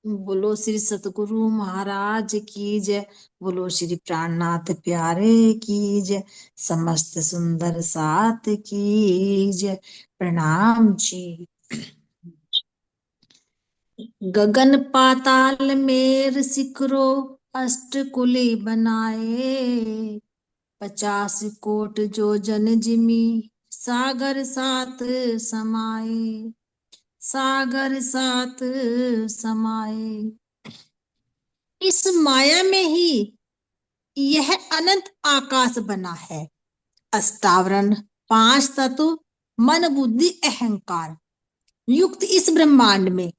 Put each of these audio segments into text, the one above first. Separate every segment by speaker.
Speaker 1: बोलो श्री सतगुरु महाराज की जय। बोलो श्री प्राणनाथ प्यारे की जय। समस्त सुंदर साथ की जय। प्रणाम जी। गगन पाताल मेर सिकरो अष्ट कुली बनाए। 50 कोट जो जन जिमी सागर साथ समाए। सागर साथ समाए। इस माया में ही यह अनंत आकाश बना है। अस्तावरण 5 तत्व मन बुद्धि अहंकार युक्त इस ब्रह्मांड में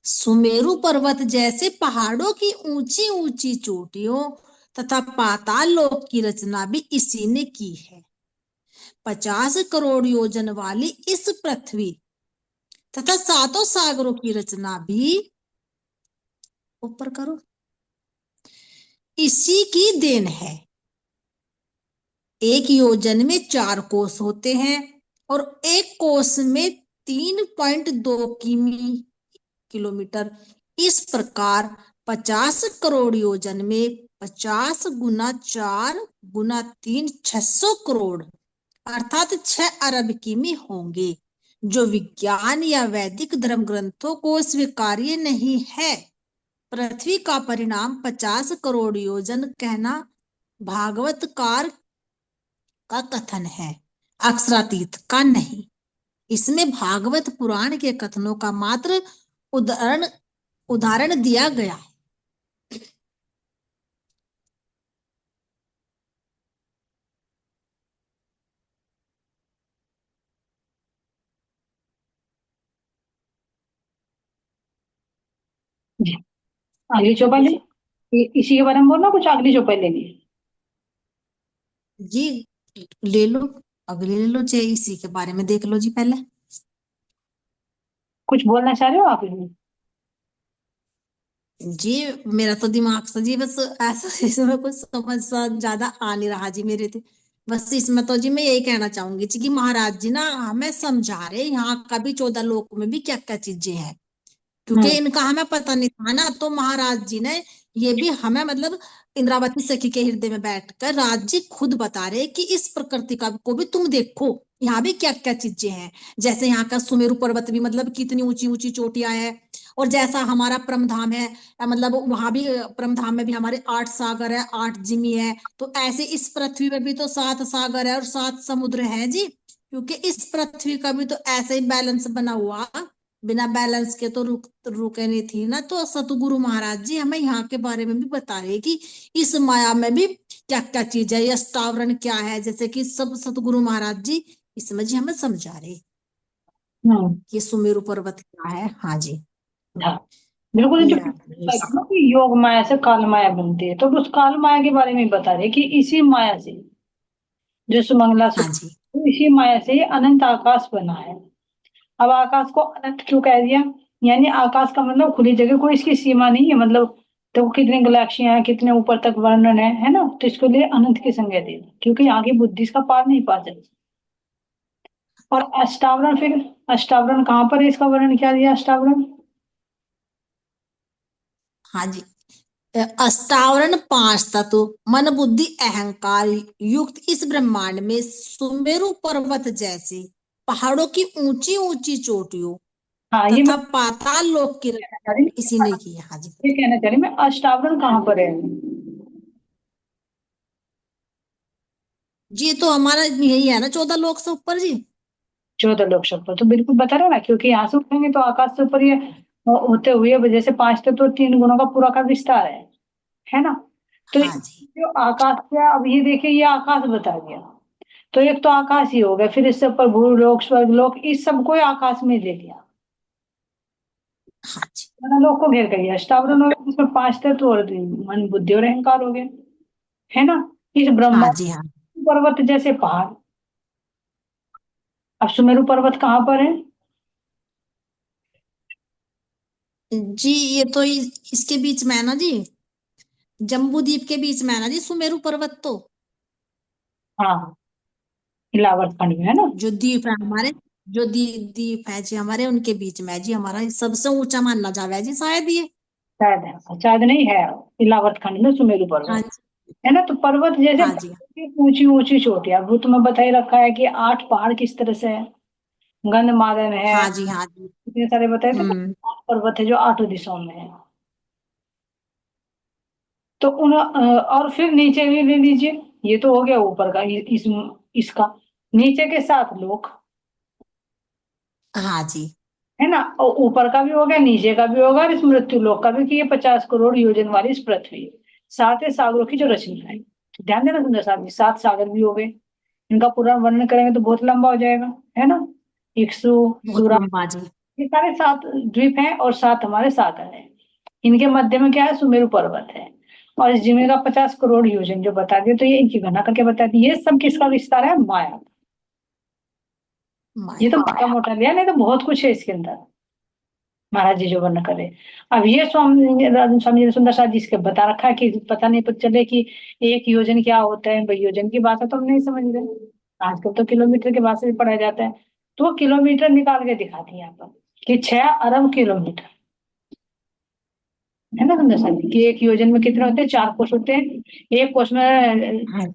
Speaker 1: सुमेरु पर्वत जैसे पहाड़ों की ऊंची ऊंची चोटियों तथा पाताल लोक की रचना भी इसी ने की है। 50 करोड़ योजन वाली इस पृथ्वी तथा 7 सागरों की रचना भी ऊपर करो इसी की देन है। एक योजन में 4 कोस होते हैं और एक कोस में 3.2 किलोमीटर। इस प्रकार 50 करोड़ योजन में 50 गुना 4 गुना 3 600 करोड़ अर्थात 6 अरब किमी होंगे, जो विज्ञान या वैदिक धर्म ग्रंथों को स्वीकार्य नहीं है। पृथ्वी का परिणाम 50 करोड़ योजन कहना भागवतकार का कथन है, अक्षरातीत का नहीं। इसमें भागवत पुराण के कथनों का मात्र उदाहरण उदाहरण दिया गया है।
Speaker 2: जी। अगली चौपाई इसी के बारे में बोलना कुछ, अगली चौपाई लेनी है।
Speaker 1: जी ले लो, अगले ले लो, चाहे इसी के बारे में देख लो जी पहले।
Speaker 2: कुछ बोलना चाह रहे हो आप इसमें?
Speaker 1: जी मेरा तो दिमाग से जी बस ऐसा इसमें कुछ समझ सा ज्यादा आ नहीं रहा जी मेरे थे। बस इसमें तो जी मैं यही कहना चाहूंगी जी कि महाराज जी ना हमें समझा रहे यहाँ का भी 14 लोक में भी क्या क्या चीजें हैं, क्योंकि
Speaker 2: हम्म।
Speaker 1: इनका हमें पता नहीं था ना, तो महाराज जी ने ये भी हमें मतलब इंद्रावती सखी के हृदय में बैठकर राज जी खुद बता रहे कि इस प्रकृति का को भी तुम देखो, यहाँ भी क्या क्या चीजें हैं। जैसे यहाँ का सुमेरु पर्वत भी मतलब कितनी ऊंची ऊंची चोटियां है, और जैसा हमारा परमधाम है, मतलब वहां भी परमधाम में भी हमारे 8 सागर है, 8 जिमी है। तो ऐसे इस पृथ्वी पर भी तो 7 सागर है और 7 समुद्र है जी, क्योंकि इस पृथ्वी का भी तो ऐसे ही बैलेंस बना हुआ, बिना बैलेंस के तो रुके नहीं थी ना। तो सतगुरु महाराज जी हमें यहाँ के बारे में भी बता रहे कि इस माया में भी क्या क्या चीज है, ये अष्टावरण क्या है, जैसे कि सब सतगुरु महाराज जी इसमें जी हमें समझा रहे
Speaker 2: हम्म।
Speaker 1: कि सुमेरु पर्वत क्या है। हाँ जी।
Speaker 2: हाँ, बिल्कुल। जो
Speaker 1: ये आपने
Speaker 2: ना कि योग माया से काल माया बनती है, तो उस काल माया के बारे में बता रहे कि इसी माया से जो सुमंगला
Speaker 1: हाँ
Speaker 2: सुख,
Speaker 1: जी।
Speaker 2: तो इसी माया से ये अनंत आकाश बना है। अब आकाश को अनंत क्यों कह दिया? यानी आकाश का मतलब खुली जगह, कोई इसकी सीमा नहीं है। मतलब तो कितने गैलेक्सियां हैं, कितने ऊपर तक वर्णन है ना, तो इसको लिए अनंत की संज्ञा दे दी, क्योंकि आगे बुद्धि इसका पार नहीं पा सकती। और अष्टावरण, फिर अष्टावरण कहाँ पर है, इसका वर्णन क्या दिया अष्टावरण?
Speaker 1: हाँ जी। अष्टावरण 5 तत्व मन बुद्धि अहंकार युक्त इस ब्रह्मांड में सुमेरु पर्वत जैसे पहाड़ों की ऊंची ऊंची चोटियों
Speaker 2: हाँ, ये मैं
Speaker 1: तथा पाताल लोक की
Speaker 2: कहना चाह
Speaker 1: रचना
Speaker 2: रही
Speaker 1: इसी
Speaker 2: हूँ।
Speaker 1: ने की है। हाँ जी।
Speaker 2: ये कहना चाह रही मैं, अष्टावरण कहाँ पर है?
Speaker 1: जी तो हमारा यही है ना 14 लोक से ऊपर जी।
Speaker 2: 14 लोक पर तो बिल्कुल बता रहे हो ना, क्योंकि यहाँ से उठेंगे तो आकाश से ऊपर ये होते हुए जैसे 5 तत्व तो 3 गुणों का पूरा का विस्तार है ना। तो
Speaker 1: हाँ जी।
Speaker 2: जो आकाश का, अब ये देखिए, ये आकाश बता दिया। तो एक तो आकाश ही हो गया, फिर इससे ऊपर भूलोक स्वर्गलोक, इस सबको ही आकाश में ले लिया।
Speaker 1: हाँ जी।
Speaker 2: लोक को घेर कर लिया। अष्टावरण हो गया, जिसमें 5 तत्व और मन बुद्धि और अहंकार हो गए, है ना। इस
Speaker 1: हाँ
Speaker 2: ब्रह्मा
Speaker 1: जी। हाँ
Speaker 2: पर्वत जैसे पहाड़। अब सुमेरु पर्वत कहाँ पर है?
Speaker 1: जी ये तो इसके बीच में है ना जी, जम्बू द्वीप के बीच में है ना जी सुमेरु पर्वत तो,
Speaker 2: हाँ, इलाहाबाद खंड में है ना।
Speaker 1: जो द्वीप है हमारे। जो दीप है जी हमारे, उनके बीच में है जी हमारा सबसे ऊंचा मानना जावे जी शायद ये।
Speaker 2: शायद है, शायद नहीं है। इलाहाबाद खंड में सुमेरु
Speaker 1: हाँ
Speaker 2: पर्वत
Speaker 1: जी।
Speaker 2: है ना। तो पर्वत जैसे
Speaker 1: हाँ जी।
Speaker 2: ऊंची ऊंची चोटियां, वो तुम्हें बता ही रखा है कि 8 पहाड़ किस तरह से है। गंधमादन है,
Speaker 1: हाँ जी। हाँ जी।
Speaker 2: इतने सारे बताए थे।
Speaker 1: हम्म।
Speaker 2: 8 पर्वत है जो 8 दिशाओं में है। तो और फिर नीचे भी ले लीजिए। ये तो हो गया ऊपर का, इसका नीचे के 7 लोक
Speaker 1: हाँ जी।
Speaker 2: है ना। और ऊपर का भी हो गया, नीचे का भी होगा, और इस मृत्यु लोक का भी, कि ये 50 करोड़ योजन वाली इस पृथ्वी है। 7 सागरों की जो रचना है। तो ध्यान देना सुंदर साहब जी, 7 सागर भी हो गए। इनका पूरा वर्णन करेंगे तो बहुत लंबा हो जाएगा, है ना। इक्सु,
Speaker 1: बहुत
Speaker 2: सुरा,
Speaker 1: लंबा जी।
Speaker 2: ये सारे 7 द्वीप हैं और 7 हमारे सागर हैं। इनके मध्य में क्या है, सुमेरु पर्वत है। और इस जिम्मे का 50 करोड़ योजन जो बता दिए, तो ये इनकी गणना करके बता दी। ये सब किसका विस्तार है, माया का। ये
Speaker 1: माया
Speaker 2: तो
Speaker 1: का।
Speaker 2: मोटा मोटा लिया, नहीं तो बहुत कुछ है इसके अंदर। महाराज जी जो वर्ण करे। अब ये स्वामी जी ने सुंदर साथ जी इसके बता रखा है कि पता नहीं पता चले कि एक योजन क्या होता है। भाई योजन की भाषा तो हम नहीं समझ रहे, आजकल तो किलोमीटर की भाषा भी पढ़ाया जाता है। तो वो किलोमीटर निकाल के दिखाती है यहाँ पर, कि 6 अरब किलोमीटर, है ना सुंदर साथ जी, कि एक योजन में कितने होते हैं, 4 कोष होते हैं। एक कोष में
Speaker 1: हाँ।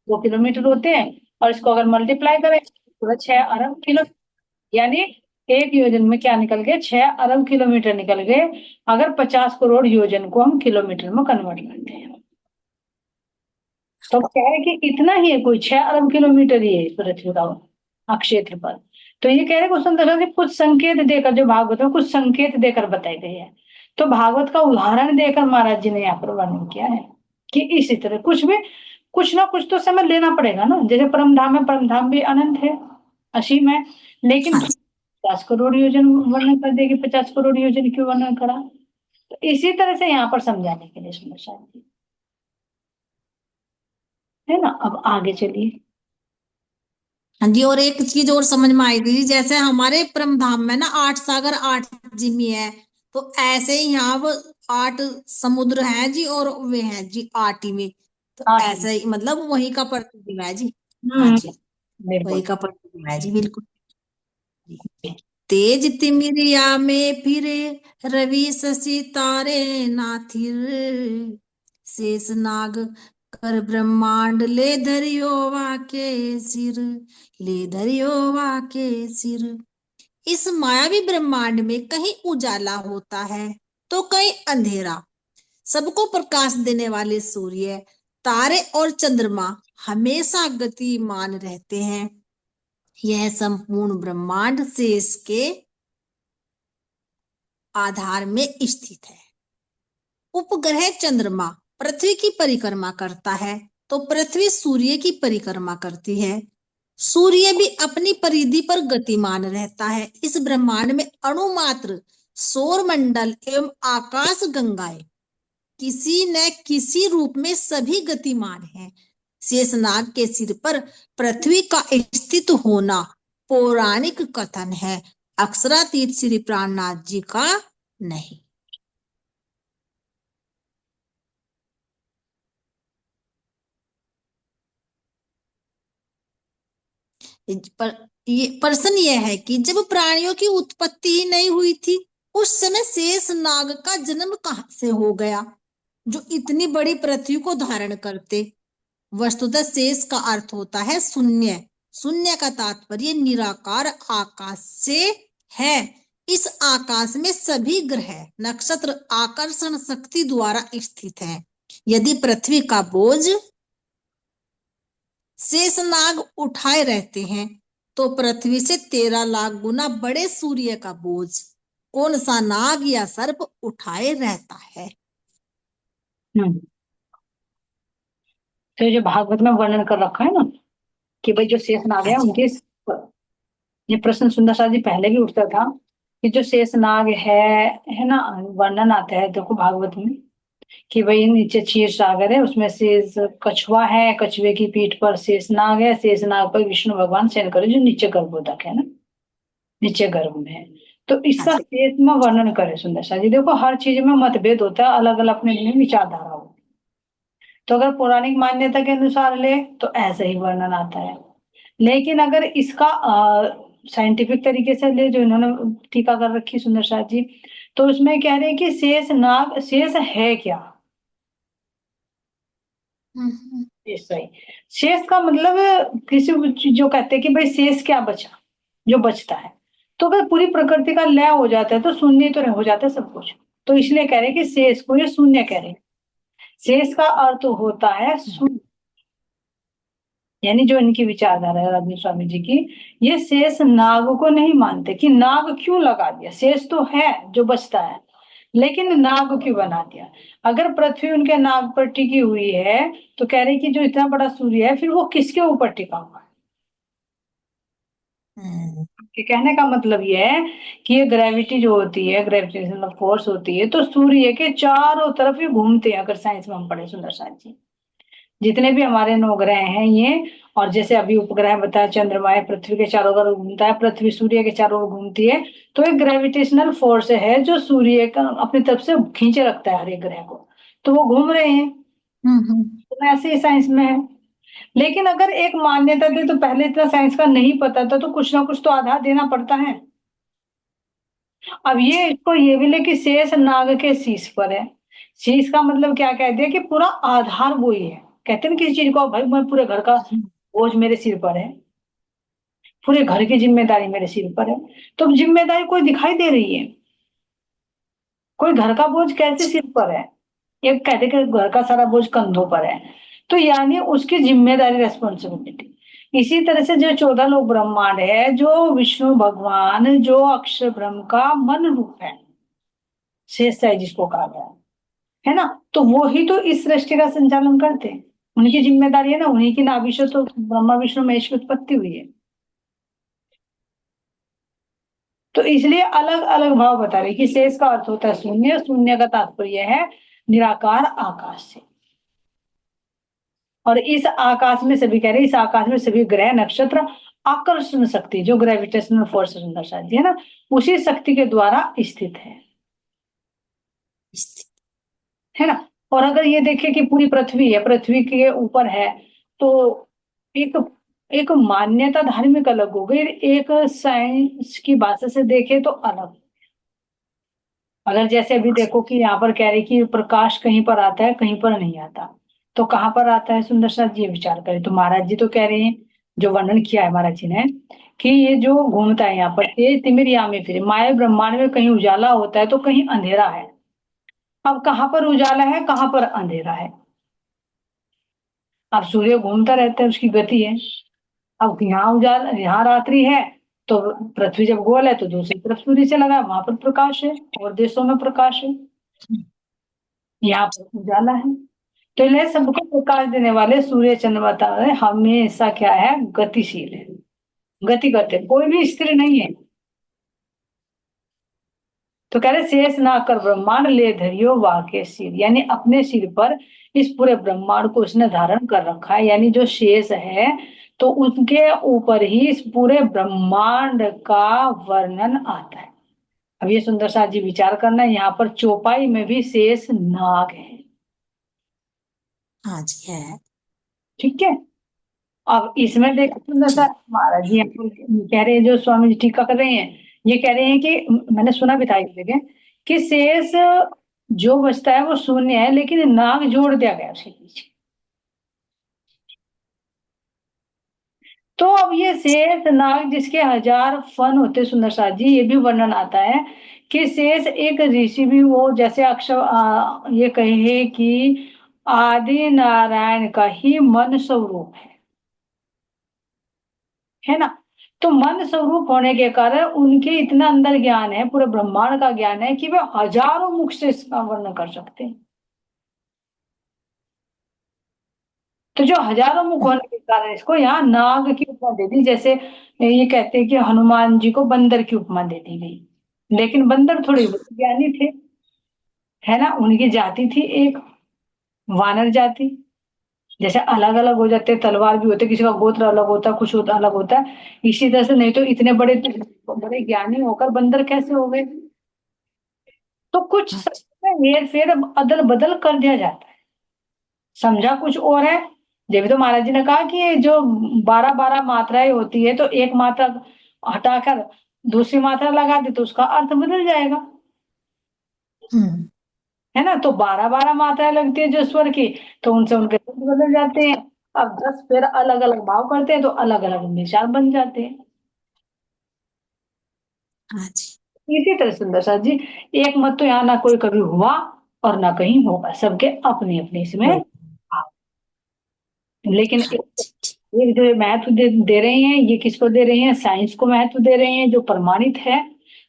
Speaker 2: 2 किलोमीटर होते हैं। और इसको अगर मल्टीप्लाई करें तो पूरा 6 अरब किलो, यानी एक योजन में क्या निकल गए, 6 अरब किलोमीटर निकल गए। अगर 50 करोड़ योजन को हम किलोमीटर में कन्वर्ट करते हैं, तो क्या है कि इतना ही है, कोई 6 अरब किलोमीटर ही है इस पृथ्वी का क्षेत्रफल। तो ये कह रहे हैं कुछ तरह से कुछ संकेत देकर, जो भागवत में कुछ संकेत देकर बताए गए हैं। तो भागवत का उदाहरण देकर महाराज जी ने यहाँ पर वर्णन किया है कि इसी तरह कुछ भी, कुछ ना कुछ तो समय लेना पड़ेगा ना। जैसे परम धाम है, परम धाम भी अनंत है, असीम है। लेकिन
Speaker 1: हाँ।
Speaker 2: 50 करोड़ योजन वर्णन कर देगी, 50 करोड़ योजन क्यों वर्णन करा। तो इसी तरह से यहाँ पर समझाने के लिए सुनो शायद, है ना। अब आगे चलिए।
Speaker 1: हाँ जी, और एक चीज और समझ में आई थी, जैसे हमारे परम धाम में ना 8 सागर 8 जिमी है, तो ऐसे ही यहाँ वो 8 समुद्र हैं जी, और वे हैं जी 8 ही में। तो
Speaker 2: आठवीं।
Speaker 1: ऐसे ही मतलब वही का प्रतिबिंब है जी। हाँ
Speaker 2: हम्म।
Speaker 1: जी। वही
Speaker 2: बिल्कुल।
Speaker 1: का प्रतिबिंब है जी, बिल्कुल। तेज तिमिरिया में फिरे, रवि शशि तारे ना थिर, शेष नाग कर ब्रह्मांड ले धरियो वाके सिर, ले धरियो वाके सिर। इस मायावी ब्रह्मांड में कहीं उजाला होता है तो कहीं अंधेरा। सबको प्रकाश देने वाले सूर्य, तारे और चंद्रमा हमेशा गतिमान रहते हैं। यह संपूर्ण ब्रह्मांड शेष के आधार में स्थित है। उपग्रह चंद्रमा पृथ्वी की परिक्रमा करता है, तो पृथ्वी सूर्य की परिक्रमा करती है। सूर्य भी अपनी परिधि पर गतिमान रहता है। इस ब्रह्मांड में अणु मात्र, सौर मंडल एवं आकाश गंगाएं किसी न किसी रूप में सभी गतिमान हैं। शेषनाग के सिर पर पृथ्वी का स्थित होना पौराणिक कथन है, अक्षरातीत श्री प्राणनाथ जी का नहीं। पर ये प्रश्न ये है कि जब प्राणियों की उत्पत्ति ही नहीं हुई थी, उस समय शेष नाग का जन्म कहां से हो गया, जो इतनी बड़ी पृथ्वी को धारण करते। वस्तुतः शेष का अर्थ होता है शून्य। शून्य का तात्पर्य निराकार आकाश से है। इस आकाश में सभी ग्रह नक्षत्र आकर्षण शक्ति द्वारा स्थित हैं। यदि पृथ्वी का बोझ शेषनाग उठाए रहते हैं, तो पृथ्वी से 13 लाख गुना बड़े सूर्य का बोझ कौन सा नाग या सर्प उठाए रहता है।
Speaker 2: हम्म। तो ये जो भागवत में वर्णन कर रखा है ना, कि भाई जो शेष नाग
Speaker 1: हाँ
Speaker 2: है
Speaker 1: जी।
Speaker 2: उनके, ये प्रश्न सुंदर सा जी पहले भी उठता था कि जो शेष नाग है ना, वर्णन आता है देखो भागवत में, कि भाई नीचे क्षीर सागर है, उसमें शेष कछुआ है, कछुए की पीठ पर शेष नाग है, शेष नाग पर विष्णु भगवान शयन करे, जो नीचे गर्भोदक है ना, नीचे गर्भ में है। तो
Speaker 1: हाँ
Speaker 2: इसका
Speaker 1: जी।
Speaker 2: शेष में वर्णन करे सुंदर सा जी। देखो हर चीज में मतभेद होता है, अलग अलग अपने अपने विचारधारा होती है। तो अगर पौराणिक मान्यता के अनुसार ले तो ऐसे ही वर्णन आता है। लेकिन अगर इसका साइंटिफिक तरीके से ले, जो इन्होंने टीका कर रखी सुंदर साथ जी, तो उसमें कह रहे हैं कि शेष नाग, शेष है क्या?
Speaker 1: हम्म,
Speaker 2: शेष सही। शेष का मतलब किसी जो कहते हैं कि भाई शेष क्या बचा, जो बचता है। तो अगर पूरी प्रकृति का लय हो जाता है तो शून्य तो हो जाता है सब कुछ। तो इसलिए कह रहे हैं कि शेष को ये शून्य कह रहे हैं। शेष का अर्थ होता है शून्य। यानी जो इनकी विचारधारा है रजनी स्वामी जी की, ये शेष नाग को नहीं मानते कि नाग क्यों लगा दिया, शेष तो है जो बचता है, लेकिन नाग क्यों बना दिया। अगर पृथ्वी उनके नाग पर टिकी हुई है तो कह रहे कि जो इतना बड़ा सूर्य है फिर वो किसके ऊपर टिका हुआ है।
Speaker 1: हम्म,
Speaker 2: कि कहने का मतलब ये है कि ये ग्रेविटी जो होती है, ग्रेविटेशनल फोर्स होती है, तो सूर्य के चारों तरफ ही घूमते हैं। अगर साइंस में हम पढ़े सुंदर साथ जी, जितने भी हमारे नौ ग्रह हैं ये, और जैसे अभी उपग्रह बताया चंद्रमा है, पृथ्वी के चारों ओर घूमता है, पृथ्वी सूर्य के चारों ओर घूमती है, तो एक ग्रेविटेशनल फोर्स है जो सूर्य का अपनी तरफ से खींचे रखता है हर एक ग्रह को, तो वो घूम रहे हैं।
Speaker 1: हम्म,
Speaker 2: तो ऐसे ही साइंस में है। लेकिन अगर एक मान्यता दे, तो पहले इतना साइंस का नहीं पता था, तो कुछ ना कुछ तो आधार देना पड़ता है। अब ये इसको ये भी ले कि शेष नाग के शीश पर है। शीश का मतलब क्या कह दिया कि पूरा आधार वो ही है। कहते हैं ना किसी चीज को, भाई मैं पूरे घर का बोझ मेरे सिर पर है, पूरे घर की जिम्मेदारी मेरे सिर पर है। तो अब जिम्मेदारी कोई दिखाई दे रही है, कोई घर का बोझ कैसे सिर पर है? एक कहते कि घर का सारा बोझ कंधों पर है, तो यानी उसकी जिम्मेदारी, रेस्पॉन्सिबिलिटी। इसी तरह से जो 14 लोक ब्रह्मांड है, जो विष्णु भगवान, जो अक्षर ब्रह्म का मन रूप है, शेष है जिसको कहा गया है ना, तो वो ही तो इस सृष्टि का संचालन करते हैं। उनकी जिम्मेदारी है ना, उन्हीं की नाभि से तो ब्रह्मा विष्णु महेश की उत्पत्ति हुई है। तो इसलिए अलग अलग भाव बता रहे कि शेष का अर्थ होता है शून्य, शून्य का तात्पर्य है निराकार आकाश से। और इस आकाश में सभी कह रहे हैं, इस आकाश में सभी ग्रह नक्षत्र आकर्षण शक्ति, जो ग्रेविटेशनल फोर्स दर्शाती है ना, उसी शक्ति के द्वारा स्थित है ना। और अगर ये देखें कि पूरी पृथ्वी है, पृथ्वी के ऊपर है, तो एक एक मान्यता धार्मिक अलग हो गई, एक साइंस की भाषा से देखे तो अलग। अगर जैसे अभी देखो कि यहाँ पर कह रहे कि प्रकाश कहीं पर आता है कहीं पर नहीं आता, तो कहाँ पर आता है सुंदर साथ जी विचार करें। तो महाराज जी तो कह रहे हैं, जो वर्णन किया है महाराज जी ने, कि ये जो घूमता है यहाँ पर तेज तिमिर या में फिर माया ब्रह्मांड में, कहीं उजाला होता है तो कहीं अंधेरा है। अब कहाँ पर उजाला है, कहाँ पर अंधेरा है? अब सूर्य घूमता रहता है, उसकी गति है। अब यहाँ उजाला, यहाँ रात्रि है, तो पृथ्वी जब गोल है तो दूसरी तरफ सूर्य चला गया, वहां पर प्रकाश है, और देशों में प्रकाश है, यहाँ पर उजाला है। तो इन्हें सबको प्रकाश देने वाले सूर्य चंद्रमा तारे हमेशा क्या है, गतिशील है, गति करते हैं, कोई भी स्थिर नहीं है। तो कह रहे शेष ना कर ब्रह्मांड ले धरियो वाके सिर, यानी अपने सिर पर इस पूरे ब्रह्मांड को उसने धारण कर रखा है, यानी जो शेष है, तो उनके ऊपर ही इस पूरे ब्रह्मांड का वर्णन आता है। अब ये सुंदर साथ जी विचार करना, यहाँ पर चौपाई में भी शेष नाग है।
Speaker 1: हाँ जी है।
Speaker 2: ठीक है। अब इसमें देखो सुंदर सा महाराज जी यहाँ पर कह रहे हैं, जो स्वामी जी टीका कर रहे हैं, ये कह रहे हैं कि मैंने सुना भी था एक जगह कि शेष जो बचता है वो शून्य है, लेकिन नाग जोड़ दिया गया उसके पीछे। तो अब ये शेष नाग जिसके 1000 फन होते सुंदर साथ जी, ये भी वर्णन आता है कि शेष एक ऋषि भी वो, जैसे अक्षर ये कहे कि आदि नारायण का ही मन स्वरूप है ना। तो मन स्वरूप होने के कारण उनके इतना अंदर ज्ञान है, पूरे ब्रह्मांड का ज्ञान है, कि वे हजारों मुख से इसका वर्णन कर सकते हैं। तो जो हजारों मुख होने के कारण इसको यहाँ नाग की उपमा दे दी। जैसे ये कहते हैं कि हनुमान जी को बंदर की उपमा दे दी गई, लेकिन बंदर थोड़ी ज्ञानी थे, है ना, उनकी जाति थी एक वानर जाति। जैसे अलग अलग हो जाते हैं, तलवार भी होते, किसी का गोत्र अलग होता है, कुछ होता अलग होता है, इसी तरह से नहीं तो इतने बड़े बड़े ज्ञानी होकर बंदर कैसे हो गए? तो कुछ में हेर फेर अदल बदल कर दिया जाता है, समझा कुछ और है। जब तो महाराज जी ने कहा कि ये जो 12 12 मात्राएं होती है, तो एक मात्रा हटाकर दूसरी मात्रा लगा दी तो उसका अर्थ बदल जाएगा,
Speaker 1: हम्म।
Speaker 2: है ना। तो 12 12 मात्राएं लगती है जो स्वर की, तो उनसे उनके शब्द बदल जाते हैं। अब 10 फिर अलग अलग भाव करते हैं तो अलग अलग विचार बन जाते हैं।
Speaker 1: हाँ जी।
Speaker 2: इसी तरह सुंदर साथ जी, एक मत तो यहाँ ना कोई कभी हुआ और ना कहीं होगा, सबके अपने अपने इसमें
Speaker 1: हो।
Speaker 2: भाव। लेकिन
Speaker 1: हाँ जी। ठीक।
Speaker 2: ये जो महत्व दे रहे हैं, ये किसको दे रहे हैं? साइंस को महत्व दे रहे हैं, जो प्रमाणित है,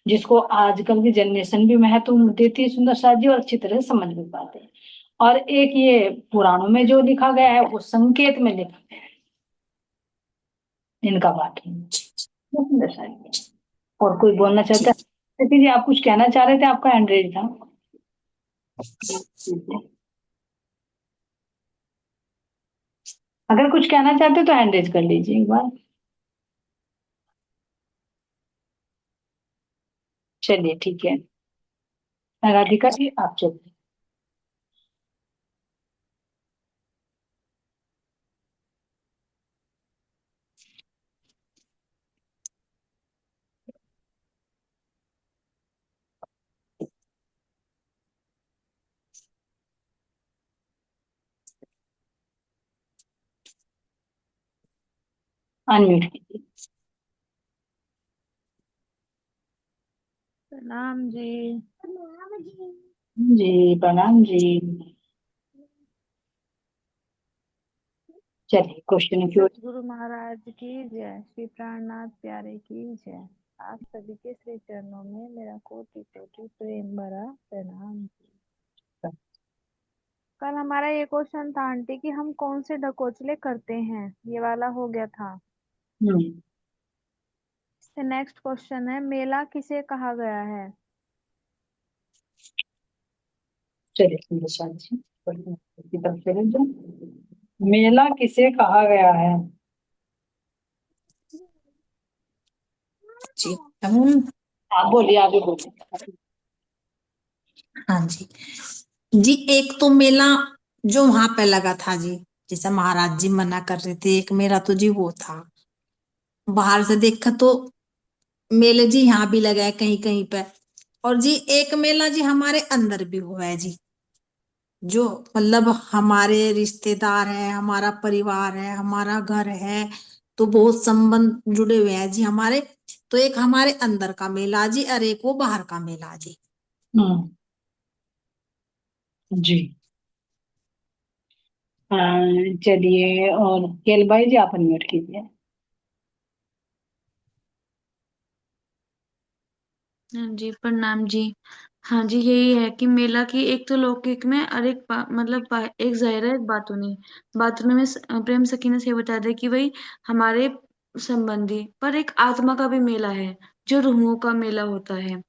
Speaker 2: जिसको आजकल की जनरेशन भी महत्व देती है सुंदर साथ जी, और अच्छी तरह से समझ भी पाते हैं। और एक ये पुराणों में जो लिखा गया है वो संकेत में लिखा गया है, इनका बात है वो सुंदर साथ जी। और कोई बोलना चाहता है?
Speaker 1: ठीक।
Speaker 2: सतीश जी आप कुछ कहना चाह रहे थे, आपका हैंड रेज था। अगर कुछ कहना चाहते हो तो हैंड रेज कर लीजिए एक बार। चलिए ठीक है, राधिका जी आप चलिए। अनम्यूट कीजिए।
Speaker 3: प्रणाम जी।
Speaker 2: जी प्रणाम जी। चलिए क्वेश्चन की ओर।
Speaker 3: सतगुरु महाराज की जय, श्री प्राणनाथ प्यारे की जय। आप सभी के श्री चरणों में मेरा कोटि कोटि प्रेम भरा प्रणाम जी। कल हमारा ये क्वेश्चन था आंटी कि हम कौन से ढकोसले करते हैं, ये वाला हो गया था।
Speaker 2: हम्म।
Speaker 3: नेक्स्ट क्वेश्चन है, मेला किसे कहा गया है?
Speaker 2: चलिए सुंदर साथ जी, की तरफ चले जाओ। मेला किसे कहा गया है?
Speaker 1: जी।
Speaker 2: आप बोलिए, आगे बोलिए।
Speaker 1: हाँ जी। जी एक तो मेला जो वहां पे लगा था जी, जैसा महाराज जी मना कर रहे थे, एक मेरा तो जी वो था। बाहर से देखा तो मेले जी यहाँ भी लगा है कहीं कहीं पे। और जी एक मेला जी हमारे अंदर भी हुआ है जी, जो मतलब हमारे रिश्तेदार है, हमारा परिवार है, हमारा घर है, तो बहुत संबंध जुड़े हुए हैं जी हमारे। तो एक हमारे अंदर का मेला जी और एक वो बाहर का मेला जी।
Speaker 2: हम्म। जी। चलिए, और केल भाई जी आप अनम्यूट कीजिए।
Speaker 4: हाँ जी, प्रणाम जी। हाँ जी, यही है कि मेला की एक तो लौकिक में और एक एक जाहिर है, एक बातूनी। बातूनी में प्रेम सकीना से बता दे कि भाई हमारे संबंधी, पर एक आत्मा का भी मेला है, जो रूहों का मेला होता है।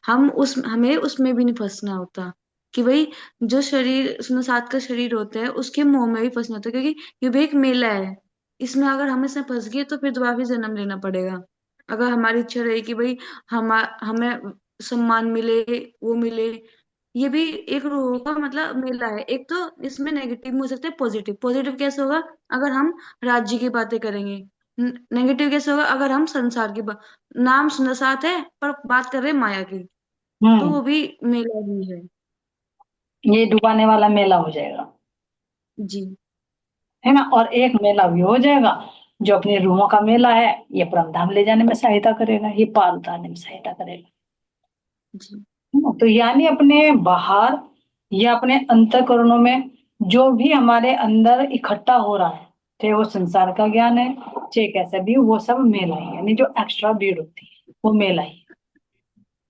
Speaker 4: हमें उसमें भी नहीं फंसना होता कि भाई जो शरीर उसमें साथ का शरीर होता है उसके मोह में भी फंसना होता है, क्योंकि ये भी एक मेला है। इसमें अगर हम इसमें फंस गए तो फिर दोबारा फिर जन्म लेना पड़ेगा। अगर हमारी इच्छा रही कि भाई हमें सम्मान मिले, वो मिले, ये भी एक रूह का मेला है। एक तो इसमें नेगेटिव भी हो सकता है, पॉजिटिव। पॉजिटिव कैसे होगा? अगर हम राज्य की बातें करेंगे। नेगेटिव कैसे होगा? अगर हम संसार की बात, नाम सुंदर साथ है पर बात कर रहे हैं माया की, तो
Speaker 2: हम्म।
Speaker 4: वो भी मेला ही है।
Speaker 2: ये डुबाने वाला मेला हो जाएगा,
Speaker 4: जी।
Speaker 2: है ना। और एक मेला भी हो जाएगा जो अपनी रूहों का मेला है, ये परमधाम ले जाने में सहायता करेगा, ये पार उतारने में सहायता करेगा।
Speaker 4: जी।
Speaker 2: है ना? तो यानी अपने बाहर या अपने अंतःकरणों में जो भी हमारे अंदर इकट्ठा हो रहा है, चाहे वो संसार का ज्ञान है, चाहे कैसा भी हो, वो सब मेला ही है। यानी जो एक्स्ट्रा भीड़ होती है वो मेला ही है।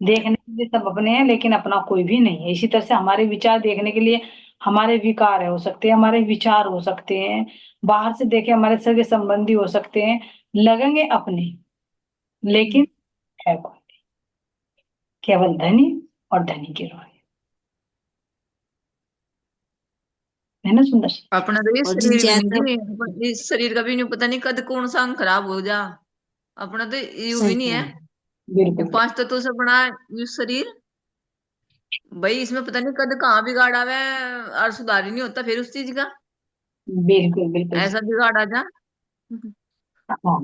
Speaker 2: देखने के लिए सब अपने हैं लेकिन अपना कोई भी नहीं है। इसी तरह से हमारे विचार देखने के लिए हमारे विकार है हो सकते हैं, हमारे विचार हो सकते हैं, बाहर से देखे हमारे सगे संबंधी हो सकते हैं, लगेंगे अपने, लेकिन है कौन? केवल धनी और धनी की रोए, है ना सुंदर सी?
Speaker 5: अपना तो ये
Speaker 1: और जी
Speaker 5: शरीर भी नहीं
Speaker 1: जैसे
Speaker 5: जी, इस शरीर का भी नहीं पता, नहीं कद कौन सा अंग खराब हो जा। अपना तो यू भी
Speaker 1: सही
Speaker 5: नहीं
Speaker 1: है।
Speaker 5: है। ये
Speaker 2: बिल्कुल।
Speaker 5: 5 तत्वों से बना ये शरीर, भाई इसमें पता नहीं कद कहाँ बिगाड़ आवे और सुधार ही नहीं होता फिर उस चीज का।
Speaker 2: बिल्कुल बिल्कुल।
Speaker 5: ऐसा बिगाड़ आ जा।
Speaker 2: हाँ।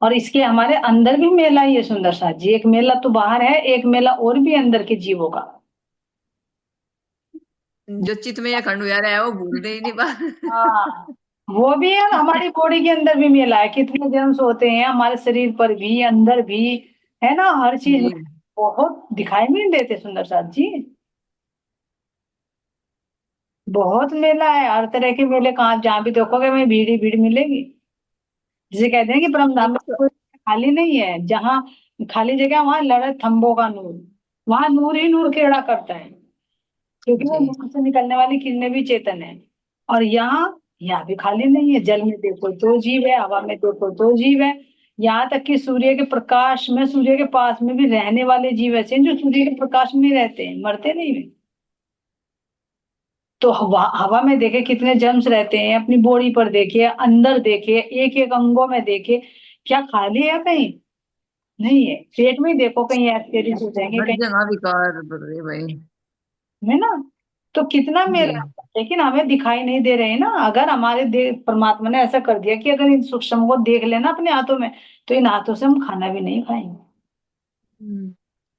Speaker 2: और इसके हमारे अंदर भी मेला ही है सुंदर साथ जी। एक मेला तो बाहर है, एक मेला और भी अंदर के जीवों का।
Speaker 5: जो चित में या खंड रहा है वो भूलते ही नहीं बात।
Speaker 2: हाँ, वो भी है। हमारी बॉडी के अंदर भी मेला है, कितने जर्म्स होते हैं हमारे शरीर पर भी, अंदर भी, है ना, हर चीज में।
Speaker 5: जी
Speaker 2: बहुत दिखाई भी नहीं देते सुंदर साथ जी। बहुत मेला है, हर तरह के मेले। कहाँ जहाँ भी देखोगे वहीं भीड़ ही भीड़ मिलेगी। जिसे कहते हैं कि परमधाम में कोई खाली नहीं है। जहाँ खाली जगह वहां लड़े थंबों का नूर, वहां नूर ही नूर खेड़ा करता है, क्योंकि वो
Speaker 5: जी
Speaker 2: मुंह से निकलने वाली किरणें भी चेतन है। और यहाँ भी खाली नहीं है। जल में देखो तो जीव है, हवा में देखो तो जीव है। यहाँ तक कि सूर्य के प्रकाश में, सूर्य के पास में भी रहने वाले जीव ऐसे हैं जो सूर्य के प्रकाश में रहते हैं, मरते नहीं है। तो हवा हवा में देखे कितने जर्म्स रहते हैं, अपनी बॉडी पर देखिए, अंदर देखिए, एक एक अंगों में देखिए। क्या खाली है कहीं? नहीं है। पेट में ही देखो, कहीं एस्केरिस हो जाएंगे
Speaker 5: हर
Speaker 2: कहीं,
Speaker 5: जगह विकार बढ़ रहे भाई।
Speaker 2: है ना। तो कितना
Speaker 5: जी
Speaker 2: मेला है, लेकिन हमें दिखाई नहीं दे रहे हैं ना। अगर हमारे परमात्मा ने ऐसा कर दिया कि अगर इन सूक्ष्म को देख लेना अपने हाथों में, तो इन हाथों से हम खाना भी नहीं खाएंगे।
Speaker 4: हम्म,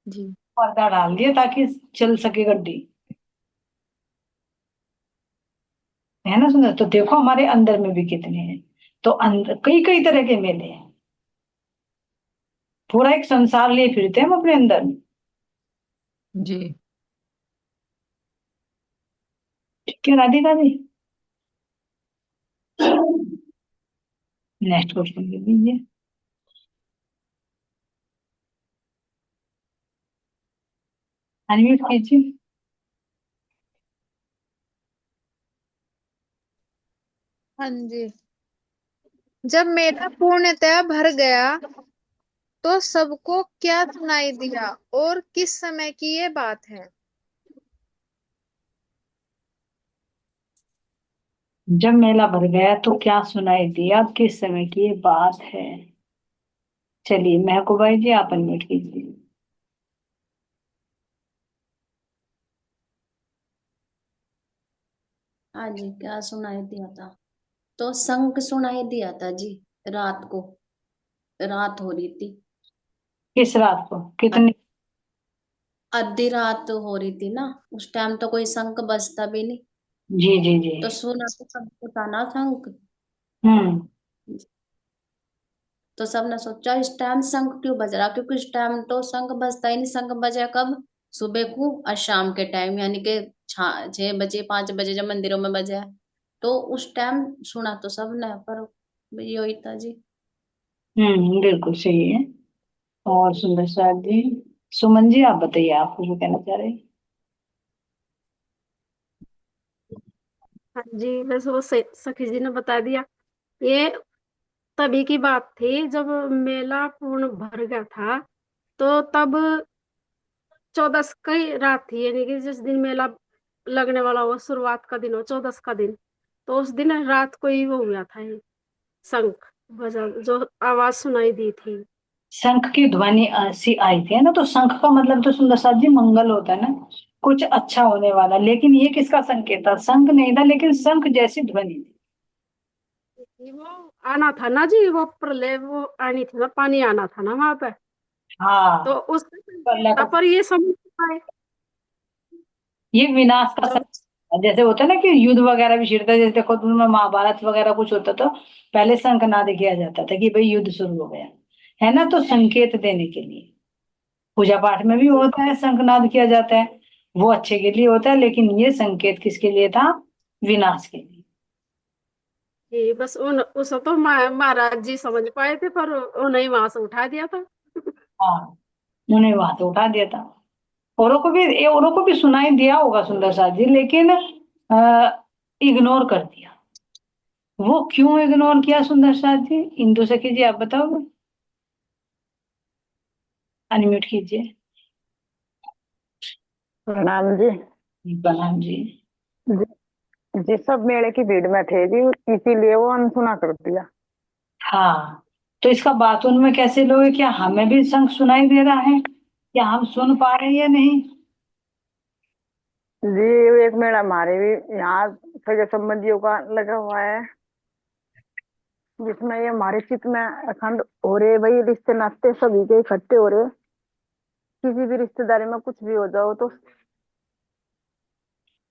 Speaker 4: जी
Speaker 2: पर्दा डाल दिया ताकि चल सके गड्डी, है ना सुंदर। तो देखो हमारे अंदर में भी कितने हैं। तो अंदर कई कई तरह के मेले हैं। पूरा एक संसार लिए फिरते हैं हम अपने अंदर में।
Speaker 5: जी
Speaker 2: ठीक है राधिका जी। नेक्स्ट क्वेश्चन ले लीजिए। अनम्यूट कीजिए।
Speaker 3: हाँ जी। जब मेरा पूर्णतया भर गया तो सबको क्या सुनाई दिया और किस समय की ये बात है?
Speaker 2: जब मेला भर गया तो क्या सुनाई दिया, किस समय की ये बात है। चलिए महबूबाई जी, आप अनम्यूट कीजिए।
Speaker 6: हाँ जी, क्या सुनाई दिया था? तो शंख सुनाई दिया था जी। रात को, रात हो रही थी।
Speaker 2: किस रात को,
Speaker 6: अ-
Speaker 2: कितनी?
Speaker 6: आधी रात हो रही थी ना, उस टाइम तो कोई शंख बजता भी नहीं।
Speaker 2: जी जी जी।
Speaker 6: तो सुना तो सबको था ना शंख।
Speaker 2: हम्म।
Speaker 6: तो सबने सोचा इस टाइम शंख क्यों बज रहा, क्योंकि इस टाइम तो शंख बजता ही नहीं। शंख बजा कब? सुबह को और शाम के टाइम, यानी कि 6 बजे 5 बजे जब मंदिरों में बजा है, तो उस टाइम सुना तो सबने, पर यही था जी।
Speaker 2: बिल्कुल सही है। और सुंदर साथ जी, सुमन जी आप बताइए, आप कुछ कहना चाह रहे हैं?
Speaker 7: हाँ जी, वैसे वो सखी जी ने बता दिया। ये तभी की बात थी जब मेला पूर्ण भर गया था। तो तब 14 की रात थी, यानी कि जिस दिन मेला लगने वाला हो, शुरुआत का दिन हो, 14 का दिन। तो उस दिन रात को ही वो हुआ था, ये शंख बजा, जो आवाज सुनाई दी थी।
Speaker 2: शंख की ध्वनि सी आई थी, है ना। तो शंख का मतलब तो सुंदर साथ जी मंगल होता है ना, कुछ अच्छा होने वाला। लेकिन ये किसका संकेत था? शंख नहीं था, लेकिन शंख जैसी ध्वनि थी।
Speaker 7: वो आना था ना जी, वो प्रलय वो आनी थी ना, पानी आना था ना वहां पे। तो
Speaker 2: हाँ,
Speaker 7: उसका
Speaker 2: तो
Speaker 7: संकेत
Speaker 2: अल्लाह
Speaker 7: था,
Speaker 2: का,
Speaker 7: पर ये समझ नहीं पाए
Speaker 2: ये विनाश का
Speaker 7: जब।
Speaker 2: समय है। जैसे होता है ना कि युद्ध वगैरह भी छिड़ता है, जैसे देखो तुमने महाभारत वगैरह कुछ होता तो पहले शंखनाद किया जाता था कि भाई युद्ध शुरू हो गया, है ना। तो संकेत देने के लिए पूजा पाठ में भी होता है, शंखनाद किया जाता है। वो अच्छे के लिए होता है, लेकिन ये संकेत किसके लिए था? विनाश के लिए।
Speaker 7: ये बस उन उस तो महाराज जी समझ पाए थे, पर उन्हें वहां से उठा दिया था।
Speaker 2: हाँ, उन्हें वहां से उठा दिया था। औरों को भी सुनाई दिया होगा सुंदर साथ जी, लेकिन इग्नोर कर दिया। वो क्यों इग्नोर किया सुंदर साथ जी? इंदु सखी जी आप बताओगे? अनम्यूट कीजिए।
Speaker 8: प्रणाम जी।
Speaker 2: प्रणाम जी।
Speaker 8: जी जी, सब मेले की भीड़ में थे जी, इसीलिए वो अनसुना कर दिया।
Speaker 2: हाँ, तो इसका बात उनमें कैसे लोगे? क्या हमें भी शंख सुनाई दे रहा है? क्या हम सुन पा रहे हैं या नहीं?
Speaker 8: जी, एक मेला हमारे भी यहाँ सगे संबंधियों का लगा हुआ है। जिसमें ये हमारे चित्त में अखंड हो रहे, वही रिश्ते नाते सभी के इकट्ठे हो रहे। किसी भी रिश्तेदारी में कुछ भी हो जाओ तो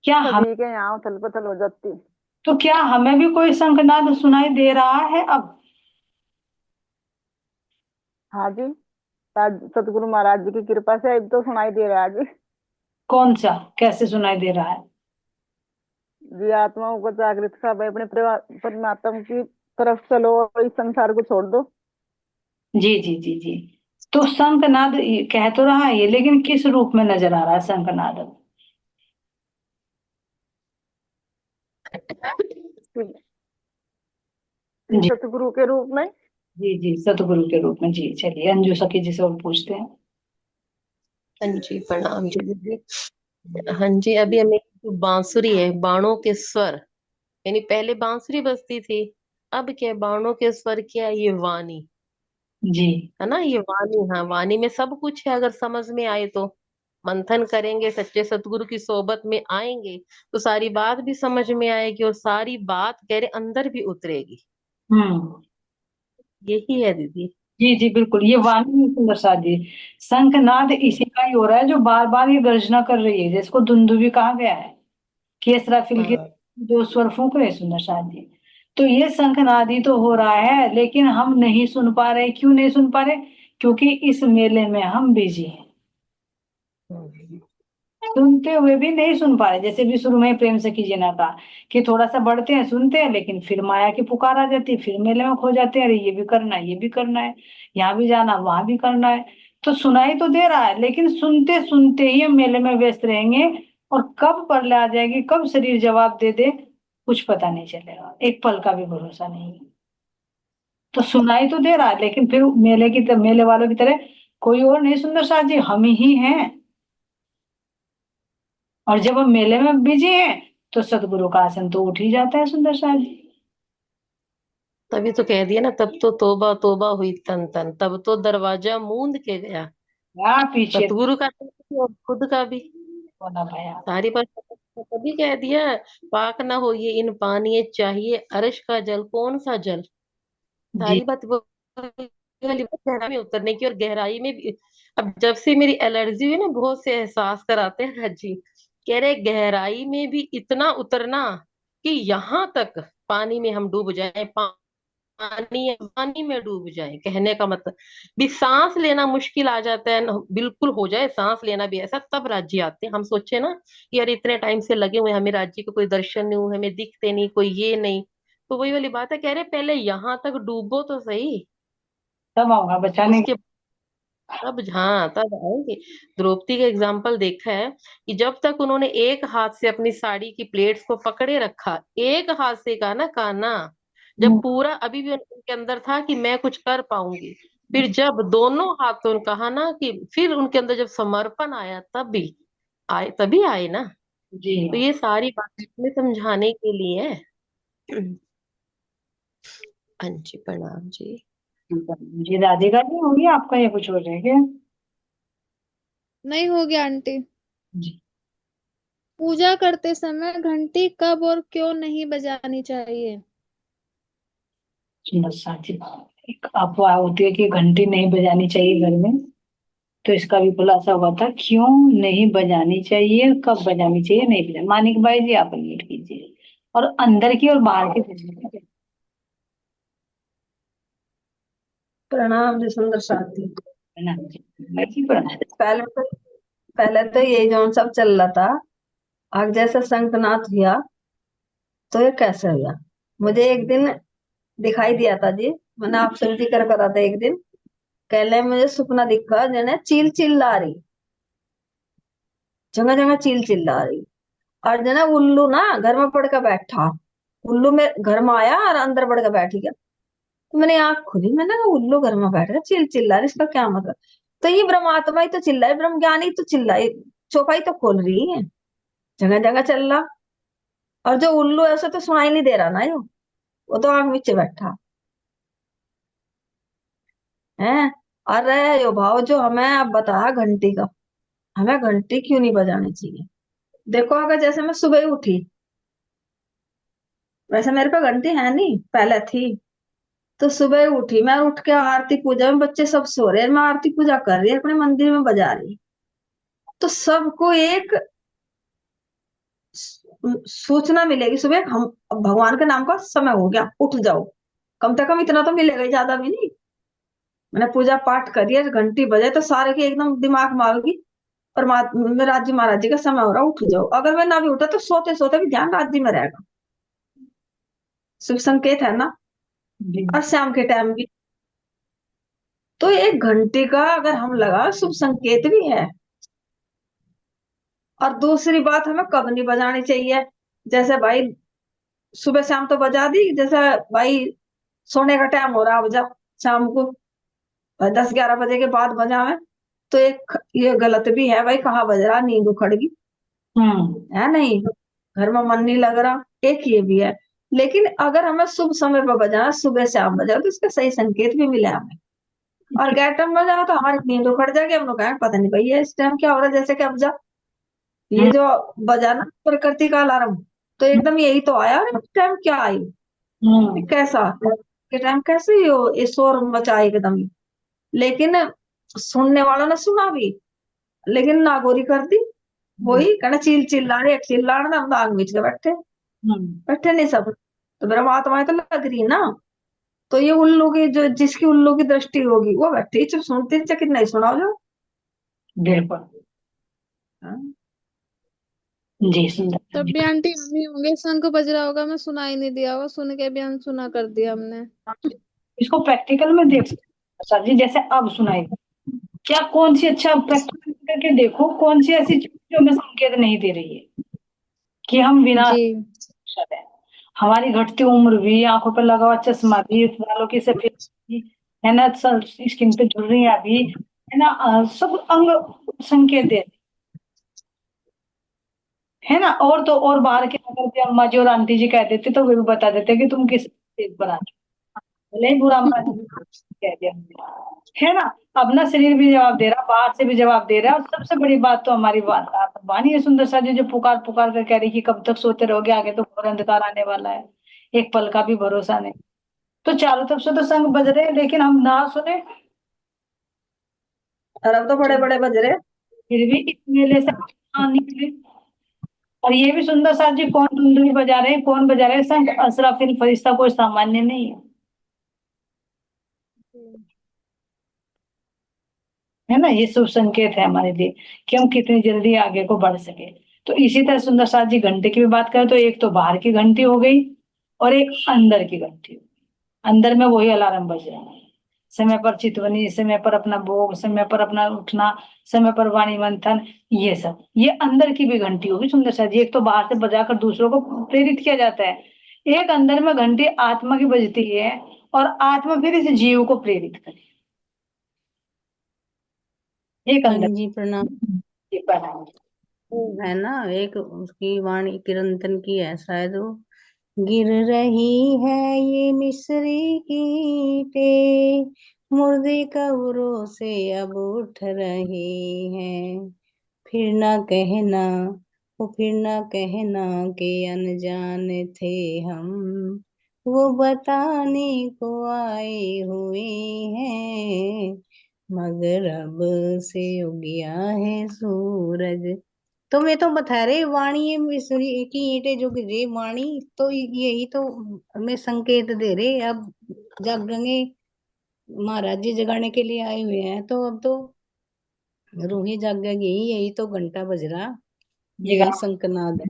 Speaker 2: क्या हम
Speaker 8: सभी के यहाँ उथल पुथल हो जाती।
Speaker 2: तो क्या हमें भी कोई शंखनाद सुनाई दे रहा है अब?
Speaker 8: हाँ जी, आज सतगुरु महाराज जी की कृपा से अब तो सुनाई दे रहा है जी।
Speaker 2: कौन सा, कैसे सुनाई दे रहा है?
Speaker 8: जी, आत्माओं को जागृत कर भाई, अपने परमात्मा की तरफ चलो और इस संसार को छोड़ दो।
Speaker 2: जी जी जी जी। तो शंखनाद कह तो रहा है ये, लेकिन किस रूप में नजर आ रहा है शंखनाद अब? जी
Speaker 8: सतगुरु के रूप में।
Speaker 2: जी जी, सतगुरु के रूप में। जी चलिए, अंजू सखी जी से और पूछते हैं।
Speaker 9: हाँ जी, प्रणाम जी दीदी। हाँ जी, अभी हमें जो बांसुरी है, बाणों के स्वर, यानी पहले बांसुरी बजती थी, अब क्या है, बाणों के स्वर, क्या है, ये वाणी
Speaker 2: जी
Speaker 9: है ना, ये वाणी। हाँ, वाणी में सब कुछ है, अगर समझ में आए तो। मंथन करेंगे, सच्चे सतगुरु की सोबत में आएंगे तो सारी बात भी समझ में आएगी, और सारी बात गहरे अंदर भी उतरेगी।
Speaker 2: हम्म।
Speaker 9: यही है दीदी।
Speaker 2: जी जी बिल्कुल, ये वाणी है सुंदर साथ जी। शंखनाद इसी का ही हो रहा है जो बार बार ये गर्जना कर रही है, जिसको दुंदुभी कहा गया है कि इसराफिल के
Speaker 9: हाँ,
Speaker 2: दो स्वर फूंक रहे सुंदर साथ जी। तो ये शंखनाद ही तो हो रहा है, लेकिन हम नहीं सुन पा रहे। क्यों नहीं सुन पा रहे? क्योंकि इस मेले में हम बिजी हैं, सुनते हुए भी नहीं सुन पा रहे। जैसे भी शुरू में प्रेम सखी जी ने कहा कि थोड़ा सा बढ़ते हैं, सुनते हैं, लेकिन फिर माया की पुकार आ जाती है, फिर मेले में खो जाते हैं। अरे ये भी करना है, ये भी करना है, यहाँ भी जाना, वहां भी करना है। तो सुनाई तो दे रहा है, लेकिन सुनते सुनते ही हम मेले में व्यस्त रहेंगे, और कब परले आ जाएगी, कब शरीर जवाब दे दे, कुछ पता नहीं चलेगा। एक पल का भी भरोसा नहीं है। तो सुनाई तो दे रहा है, लेकिन फिर मेले की तरह, मेले वालों की तरह कोई और नहीं सुंदर साथ जी, हम ही हैं। और जब हम मेले में बिजी हैं तो सतगुरु का आसन तो उठ ही जाता है सुंदर साथ जी।
Speaker 9: तभी तो कह दिया ना, तब तो तौबा तौबा हुई तन तन, तब तो दरवाजा मूंद के गया,
Speaker 2: क्या पीछे
Speaker 9: सतगुरु का भी और खुद का भी।
Speaker 2: होना पाया।
Speaker 9: सारी बात तभी कह दिया, पाक ना हो ये इन पानी, चाहिए अर्श का जल, कौन सा जल।
Speaker 2: जी
Speaker 9: सारी बात वो वाली बात, गहराई में उतरने की, और गहराई में भी। अब जब से मेरी एलर्जी हुई ना, बहुत से एहसास कराते हैं राज जी, कह रहे गहराई में भी इतना उतरना कि यहाँ तक पानी में हम डूब जाए, पानी में डूब जाए। कहने का मतलब भी सांस लेना मुश्किल आ जाता है बिल्कुल हो जाए सांस लेना भी ऐसा, तब राज्य आते हैं। हम सोचे ना कि यार इतने टाइम से लगे हुए हैं, हमें राज्य को कोई दर्शन नहीं हुए, हमें दिखते नहीं, कोई ये नहीं। तो वही वाली बात है, कह रहे पहले यहाँ तक डूबो तो सही,
Speaker 2: तब आऊंगा बचाने।
Speaker 9: उसके तब, हाँ, तब आएंगे। द्रौपदी का एग्जाम्पल देखा है कि जब तक उन्होंने एक हाथ से अपनी साड़ी की प्लेट्स को पकड़े रखा, एक हाथ से कहा ना, काना, जब पूरा अभी भी उनके अंदर था कि मैं कुछ कर पाऊंगी, फिर जब दोनों हाथों ने कहा ना, कि फिर उनके अंदर जब समर्पण आया, तब भी आए, तभी आए ना।
Speaker 2: जी
Speaker 9: तो ये सारी बातें हमें समझाने के लिए है। हाँ जी, प्रणाम जी।
Speaker 2: जी, राधिका जी होंगी आपका, ये कुछ हो रहा है क्या?
Speaker 3: नहीं हो गया आंटी।
Speaker 2: जी
Speaker 3: पूजा करते समय घंटी कब और क्यों नहीं बजानी चाहिए?
Speaker 2: सुंदर साथ जी, एक अफवाह होती है कि घंटी नहीं बजानी चाहिए घर में। तो इसका भी खुलासा हुआ था क्यों नहीं बजानी चाहिए, कब बजानी चाहिए, नहीं बजानी। मानिक भाई जी आप लीड कीजिए, और अंदर की और बाहर की।
Speaker 10: प्रणाम जी सुंदर साथी।
Speaker 2: प्रणाम जी, भाई जी प्रणाम।
Speaker 10: पहले तो पहले तो ये जो सब चल रहा था, आग जैसा शंखनाद हुआ, तो ये कैसे हुआ? मुझे एक दिन दिखाई दिया था जी, मैंने आपसे भी जिक्र करा था एक दिन। कहले मुझे सपना दिखा, जने चील चिल्ला रही, जगह जगह चील चिल्ला रही। और जना उल्लू ना घर में पड़ के बैठा, उल्लू में घर में आया और अंदर पड़ के बैठ गया। तो मैंने आंख खोली, मैंने कहा उल्लू घर में बैठ गया, चिल चिल्ला रही, इसका क्या मतलब? तो ये ब्रह्मात्मा ही तो चिल्लाए, ब्रह्म ज्ञानी तो चिल्लाए, चौपाई तो खोल रही है, जगह जगह चल रहा। और जो उल्लू है उसे तो सुनाई नहीं दे रहा ना, यो वो तो आग नीचे बैठा है। और रहे यो भाव जो हमें आप बताया घंटी का, हमें घंटी क्यों नहीं बजानी चाहिए? देखो, अगर जैसे मैं सुबह उठी, वैसे मेरे पे घंटी है नहीं, पहले थी, तो सुबह उठी मैं, उठ के आरती पूजा में, बच्चे सब सो रहे हैं, मैं आरती पूजा कर रही अपने मंदिर में बजा रही। तो सबको एक सूचना मिलेगी सुबह, हम भगवान के नाम का समय हो गया, उठ जाओ। कम से कम इतना तो मिलेगा ही, ज्यादा भी नहीं। मैंने पूजा पाठ करी है, घंटी बजे तो सारे के एकदम दिमाग में आएगी, परमात्मा राज जी महाराज जी का समय हो रहा, उठ जाओ। अगर मैं ना भी उठा तो सोते सोते भी ध्यान राज जी में रहेगा। शुभ संकेत है ना। और शाम के टाइम भी तो 1 घंटे का अगर हम लगा, शुभ संकेत भी है। और दूसरी बात, हमें कब नहीं बजानी चाहिए। जैसे भाई सुबह शाम तो बजा दी, जैसे भाई सोने का टाइम हो रहा बजा शाम को 10-11 बजे के बाद बजावे, तो एक ये गलत भी है भाई, कहाँ बज रहा, नींद उखड़गी है नहीं, घर में मन नहीं लग रहा, एक ये भी है। लेकिन अगर हमें शुभ समय पर बजाना, सुबह से आप बजाओ, तो इसका सही संकेत भी मिले हमें। और गैर टाइम बजाओ तो हमारी नींद उखड़ जाएगी, हम लोग कहें पता नहीं भाई ये इस टाइम क्या हो रहा है, जैसे कि अब जा ये जो बजाना प्रकृति का अलार्म, तो एकदम यही तो आया, और इस टाइम क्या आई, ये कैसा के टाइम कैसे ये शोर मचा एकदम। लेकिन सुनने वालों ने सुना भी, लेकिन नागोरी कर दी। वही कहना चिल्लाने चिल्लाना, हम तो आग बीच के बैठे बैठे नहीं सब, तो मेरा आत्माएं तो लग रही ना। तो ये उल्लू की, जो जिसकी उल्लू की दृष्टि होगी वो बैठी चुप सुनती, चकित नहीं सुनाओ जो। बिल्कुल। जी सुंदर
Speaker 3: तब
Speaker 10: जी।
Speaker 3: भी आंटी हम ही होंगे, शंख बज रहा होगा, मैं सुनाई नहीं दिया होगा, सुन के भी अनसुना कर दिया हमने।
Speaker 2: इसको प्रैक्टिकल में देख सकते हैं सर जी, जैसे अब सुनाई क्या, कौन सी अच्छा प्रैक्टिकल करके देखो, कौन सी ऐसी चीज जो हमें संकेत नहीं दे रही है कि हम विनाश
Speaker 3: जी
Speaker 2: है। हमारी घटती उम्र भी, आंखों पर लगा हुआ चश्मा भी, बालों की सफेद भी, है ना, स्किन पे झुर्रियां भी, है ना, सब अंग संकेत दे, है ना। और तो और बाहर के अगर भी अम्मा जी और आंटी जी कह देते तो वे भी बता देते कि तुम किस चीज पर आ चुके हो। भले ही बुरा मान कह दिया है ना। अपना शरीर भी जवाब दे रहा, बाहर से भी जवाब दे रहा है, और सबसे बड़ी बात तो हमारी बात वाणी है सुंदर सा जी, जो पुकार पुकार कर कह रही कि कब तक सोते रहोगे, आगे तो घोर अंधकार आने वाला है, एक पल का भी भरोसा नहीं। तो चारों तरफ से तो संग बज रहे हैं, लेकिन हम ना सुने,
Speaker 10: और अब तो बड़े बड़े बज रहे।
Speaker 2: फिर भी इस मेले से बाहर निकले। और ये भी सुंदर साथ जी, कौन धुंधुली बजा रहे हैं, कौन बजा रहे हैं शंख, असराफिल फरिश्ता, कोई सामान्य नहीं है ना। ये शुभ संकेत है हमारे लिए कि हम कितनी जल्दी आगे को बढ़ सके। तो इसी तरह सुंदर साथ जी घंटे की भी बात करें तो एक तो बाहर की घंटी हो गई, और एक अंदर की घंटी हो गई। अंदर में वही अलार्म बज रहा है, समय पर चितवनी, समय पर अपना भोग, समय पर अपना उठना, समय पर वाणी मंथन, ये सब, ये अंदर की भी घंटी होगी सुंदर सा जी। एक तो बाहर से बजाकर दूसरों को प्रेरित किया जाता है, एक अंदर में घंटी आत्मा की बजती है, और आत्मा फिर इस जीव को प्रेरित करे, एक
Speaker 6: हाँ
Speaker 2: अंदर।
Speaker 6: जी प्रणाम।
Speaker 2: ये प्रणाम।
Speaker 6: वो है ना, एक उसकी वाणी किरंतन की है शायद, वो गिर रही है ये मिस्री की ईंटें, मुर्दे कब्रों से अब उठ रहे हैं। फिर ना कहना, वो फिर ना कहना कि अनजान थे हम, वो बताने को आए हुए हैं, मगर अब से उगया है सूरज। तो मैं तो बता रही वाणी ये मिस्री की ईंटें जो गिरे, वाणी तो यही तो हमें संकेत दे रहे, अब जागेंगे, महाराज जी जगाने के लिए आए हुए हैं, तो अब तो रूही जागेगी, यही तो घंटा बज रहा,
Speaker 2: ये
Speaker 6: यही शंखनाद है।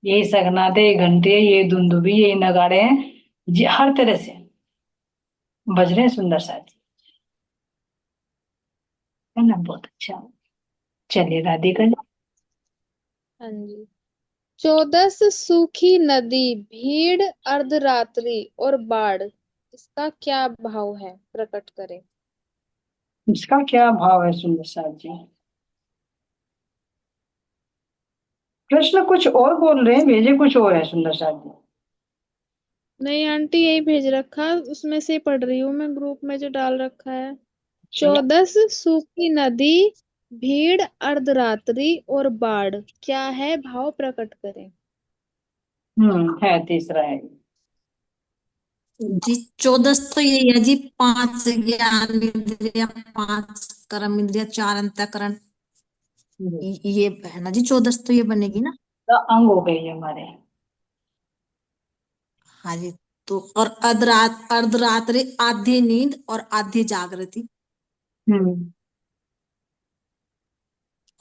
Speaker 2: यही सगनाटे, ये घंटे, ये धुंदुबी, ये नगाड़े हैं जी, हर तरह से बज रहे हैं सुंदर सा जी, है ना। बहुत अच्छा, चलिए राधे का।
Speaker 3: हाँ जी। 14 सूखी नदी, भीड़, अर्धरात्रि और बाढ़, इसका क्या भाव है, प्रकट करें।
Speaker 2: इसका क्या भाव है सुंदर सा जी। कृष्ण कुछ और बोल रहे हैं, भेजे कुछ और है सुंदर सा जी।
Speaker 3: नहीं आंटी, यही भेज रखा, उसमें से ही पढ़ रही हूँ मैं, ग्रुप में जो डाल रखा है।
Speaker 2: चलो।
Speaker 3: 14 सूखी नदी, भीड़, अर्धरात्रि और बाढ़, क्या है, भाव प्रकट करें।
Speaker 2: है तीसरा है।
Speaker 1: जी 14 तो यही है जी, 5 ज्ञान इंद्रिया, 5 कर्म इंद्रिया, 4 अंतःकरण, ये है ना जी 14 तो ये बनेगी ना।
Speaker 2: तो अंग हो गई हमारे।
Speaker 1: हाँ जी। तो और अर्धरात्रि, आधी नींद और आधी जागृति।
Speaker 2: हम्म।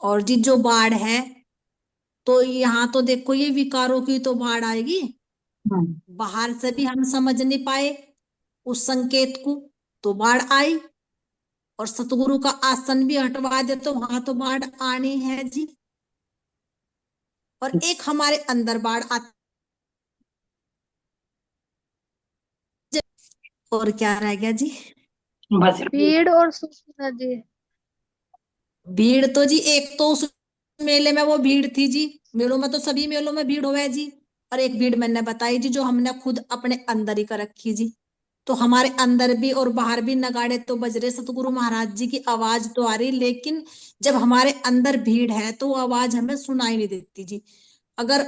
Speaker 1: और जी जो बाढ़ है, तो यहाँ तो देखो ये विकारों की तो बाढ़ आएगी, बाहर से भी हम समझ नहीं पाए उस संकेत को, तो बाढ़ आई। और सतगुरु का आसन भी हटवा दे तो वहां तो बाढ़ आनी है जी। और एक हमारे अंदर बाढ़ आती, और क्या रह गया जी?
Speaker 2: बस
Speaker 3: भीड़ और सूचना जी।
Speaker 1: भीड़ तो जी एक तो उस मेले में वो भीड़ थी जी, मेलों में तो सभी मेलों में भीड़ होवे जी। और एक भीड़ मैंने बताई जी जो हमने खुद अपने अंदर ही कर रखी जी। तो हमारे अंदर भी और बाहर भी नगाड़े तो बज रहे, सतगुरु महाराज जी की आवाज तो आ रही, लेकिन जब हमारे अंदर भीड़ है तो वो आवाज हमें सुनाई नहीं देती जी। अगर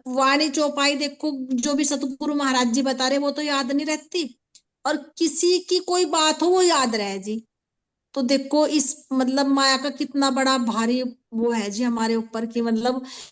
Speaker 1: वाणी चौपाई देखो, जो भी सतगुरु महाराज जी बता रहे वो तो याद नहीं रहती, और किसी की कोई बात हो वो याद रहे जी। तो देखो इस मतलब माया का कितना बड़ा भारी वो है जी हमारे ऊपर की, मतलब